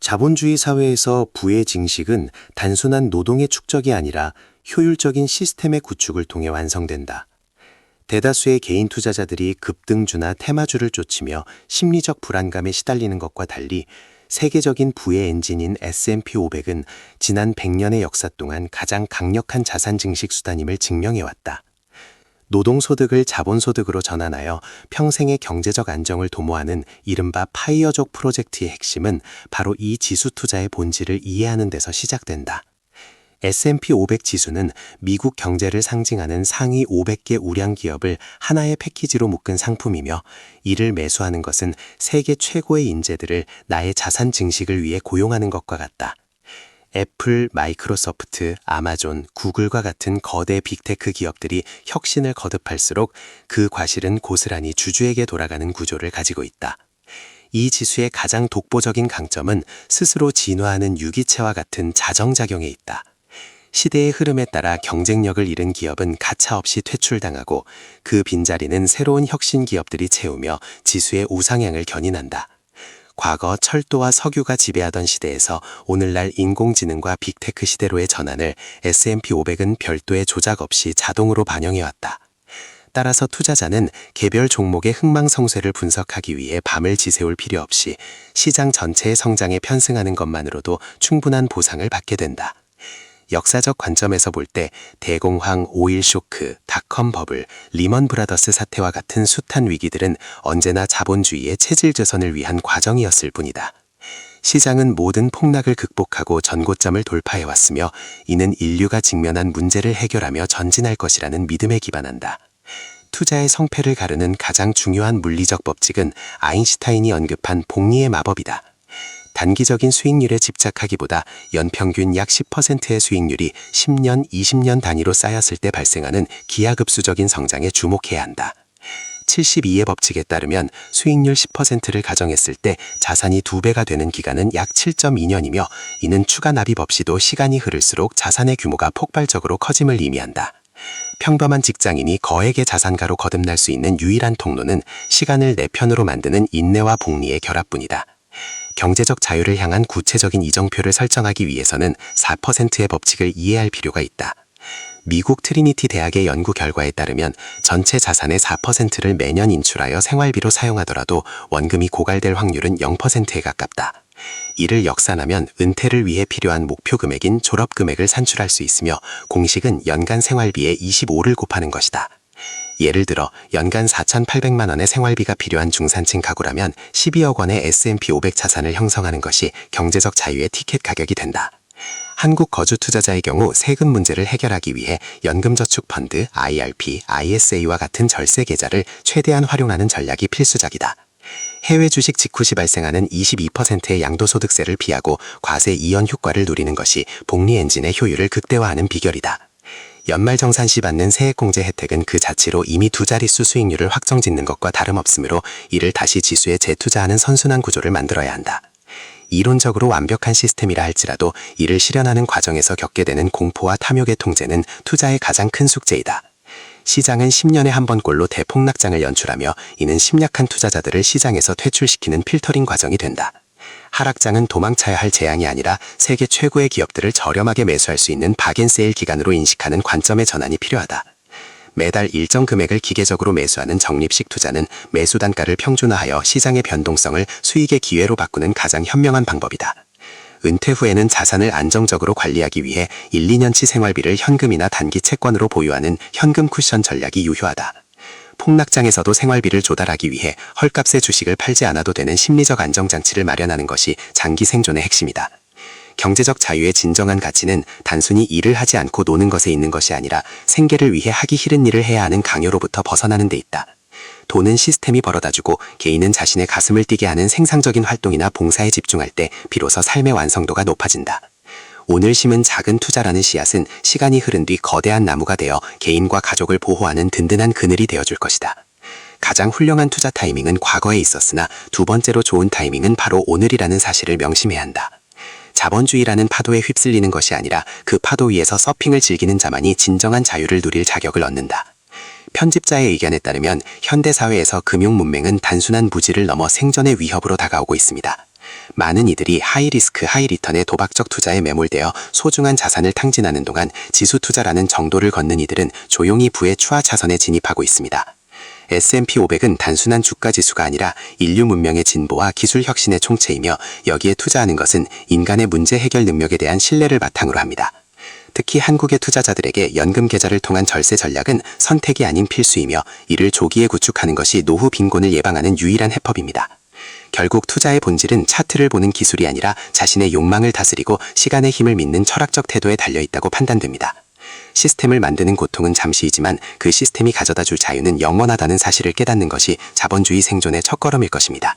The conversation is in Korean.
자본주의 사회에서 부의 증식은 단순한 노동의 축적이 아니라 효율적인 시스템의 구축을 통해 완성된다. 대다수의 개인 투자자들이 급등주나 테마주를 쫓으며 심리적 불안감에 시달리는 것과 달리 세계적인 부의 엔진인 S&P 500은 지난 100년의 역사 동안 가장 강력한 자산 증식 수단임을 증명해왔다. 노동소득을 자본소득으로 전환하여 평생의 경제적 안정을 도모하는 이른바 파이어족 프로젝트의 핵심은 바로 이 지수 투자의 본질을 이해하는 데서 시작된다. S&P 500 지수는 미국 경제를 상징하는 상위 500개 우량 기업을 하나의 패키지로 묶은 상품이며, 이를 매수하는 것은 세계 최고의 인재들을 나의 자산 증식을 위해 고용하는 것과 같다. 애플, 마이크로소프트, 아마존, 구글과 같은 거대 빅테크 기업들이 혁신을 거듭할수록 그 과실은 고스란히 주주에게 돌아가는 구조를 가지고 있다. 이 지수의 가장 독보적인 강점은 스스로 진화하는 유기체와 같은 자정작용에 있다. 시대의 흐름에 따라 경쟁력을 잃은 기업은 가차없이 퇴출당하고, 그 빈자리는 새로운 혁신 기업들이 채우며 지수의 우상향을 견인한다. 과거 철도와 석유가 지배하던 시대에서 오늘날 인공지능과 빅테크 시대로의 전환을 S&P 500은 별도의 조작 없이 자동으로 반영해왔다. 따라서 투자자는 개별 종목의 흥망성쇠를 분석하기 위해 밤을 지새울 필요 없이 시장 전체의 성장에 편승하는 것만으로도 충분한 보상을 받게 된다. 역사적 관점에서 볼 때 대공황, 오일 쇼크, 닷컴 버블, 리먼 브라더스 사태와 같은 숱한 위기들은 언제나 자본주의의 체질 개선을 위한 과정이었을 뿐이다. 시장은 모든 폭락을 극복하고 전고점을 돌파해왔으며, 이는 인류가 직면한 문제를 해결하며 전진할 것이라는 믿음에 기반한다. 투자의 성패를 가르는 가장 중요한 물리적 법칙은 아인슈타인이 언급한 복리의 마법이다. 단기적인 수익률에 집착하기보다 연평균 약 10%의 수익률이 10년, 20년 단위로 쌓였을 때 발생하는 기하급수적인 성장에 주목해야 한다. 72의 법칙에 따르면 수익률 10%를 가정했을 때 자산이 2배가 되는 기간은 약 7.2년이며, 이는 추가 납입 없이도 시간이 흐를수록 자산의 규모가 폭발적으로 커짐을 의미한다. 평범한 직장인이 거액의 자산가로 거듭날 수 있는 유일한 통로는 시간을 내 편으로 만드는 인내와 복리의 결합뿐이다. 경제적 자유를 향한 구체적인 이정표를 설정하기 위해서는 4%의 법칙을 이해할 필요가 있다. 미국 트리니티 대학의 연구 결과에 따르면 전체 자산의 4%를 매년 인출하여 생활비로 사용하더라도 원금이 고갈될 확률은 0%에 가깝다. 이를 역산하면 은퇴를 위해 필요한 목표 금액인 졸업 금액을 산출할 수 있으며, 공식은 연간 생활비의 25를 곱하는 것이다. 예를 들어 연간 4,800만 원의 생활비가 필요한 중산층 가구라면 12억 원의 S&P 500 자산을 형성하는 것이 경제적 자유의 티켓 가격이 된다. 한국 거주 투자자의 경우 세금 문제를 해결하기 위해 연금저축펀드, IRP, ISA와 같은 절세 계좌를 최대한 활용하는 전략이 필수적이다. 해외 주식 직후 시 발생하는 22%의 양도소득세를 피하고 과세 이연 효과를 누리는 것이 복리 엔진의 효율을 극대화하는 비결이다. 연말정산 시 받는 세액공제 혜택은 그 자체로 이미 두 자릿수 수익률을 확정짓는 것과 다름없으므로, 이를 다시 지수에 재투자하는 선순환 구조를 만들어야 한다. 이론적으로 완벽한 시스템이라 할지라도 이를 실현하는 과정에서 겪게 되는 공포와 탐욕의 통제는 투자의 가장 큰 숙제이다. 시장은 10년에 한 번꼴로 대폭락장을 연출하며, 이는 심약한 투자자들을 시장에서 퇴출시키는 필터링 과정이 된다. 하락장은 도망쳐야 할 재앙이 아니라 세계 최고의 기업들을 저렴하게 매수할 수 있는 바겐세일 기간으로 인식하는 관점의 전환이 필요하다. 매달 일정 금액을 기계적으로 매수하는 적립식 투자는 매수 단가를 평준화하여 시장의 변동성을 수익의 기회로 바꾸는 가장 현명한 방법이다. 은퇴 후에는 자산을 안정적으로 관리하기 위해 1, 2년치 생활비를 현금이나 단기 채권으로 보유하는 현금 쿠션 전략이 유효하다. 폭락장에서도 생활비를 조달하기 위해 헐값의 주식을 팔지 않아도 되는 심리적 안정장치를 마련하는 것이 장기 생존의 핵심이다. 경제적 자유의 진정한 가치는 단순히 일을 하지 않고 노는 것에 있는 것이 아니라 생계를 위해 하기 싫은 일을 해야 하는 강요로부터 벗어나는 데 있다. 돈은 시스템이 벌어다주고, 개인은 자신의 가슴을 뛰게 하는 생산적인 활동이나 봉사에 집중할 때 비로소 삶의 완성도가 높아진다. 오늘 심은 작은 투자라는 씨앗은 시간이 흐른 뒤 거대한 나무가 되어 개인과 가족을 보호하는 든든한 그늘이 되어줄 것이다. 가장 훌륭한 투자 타이밍은 과거에 있었으나 두 번째로 좋은 타이밍은 바로 오늘이라는 사실을 명심해야 한다. 자본주의라는 파도에 휩쓸리는 것이 아니라 그 파도 위에서 서핑을 즐기는 자만이 진정한 자유를 누릴 자격을 얻는다. 편집자의 의견에 따르면 현대사회에서 금융문맹은 단순한 무지를 넘어 생존의 위협으로 다가오고 있습니다. 많은 이들이 하이리스크 하이리턴의 도박적 투자에 매몰되어 소중한 자산을 탕진하는 동안 지수 투자라는 정도를 걷는 이들은 조용히 부의 추하 차선에 진입하고 있습니다. S&P 500은 단순한 주가 지수가 아니라 인류 문명의 진보와 기술 혁신의 총체이며 여기에 투자하는 것은 인간의 문제 해결 능력에 대한 신뢰를 바탕으로 합니다. 특히 한국의 투자자들에게 연금 계좌를 통한 절세 전략은 선택이 아닌 필수이며 이를 조기에 구축하는 것이 노후 빈곤을 예방하는 유일한 해법입니다. 결국 투자의 본질은 차트를 보는 기술이 아니라 자신의 욕망을 다스리고 시간의 힘을 믿는 철학적 태도에 달려있다고 판단됩니다. 시스템을 만드는 고통은 잠시이지만 그 시스템이 가져다 줄 자유는 영원하다는 사실을 깨닫는 것이 자본주의 생존의 첫걸음일 것입니다.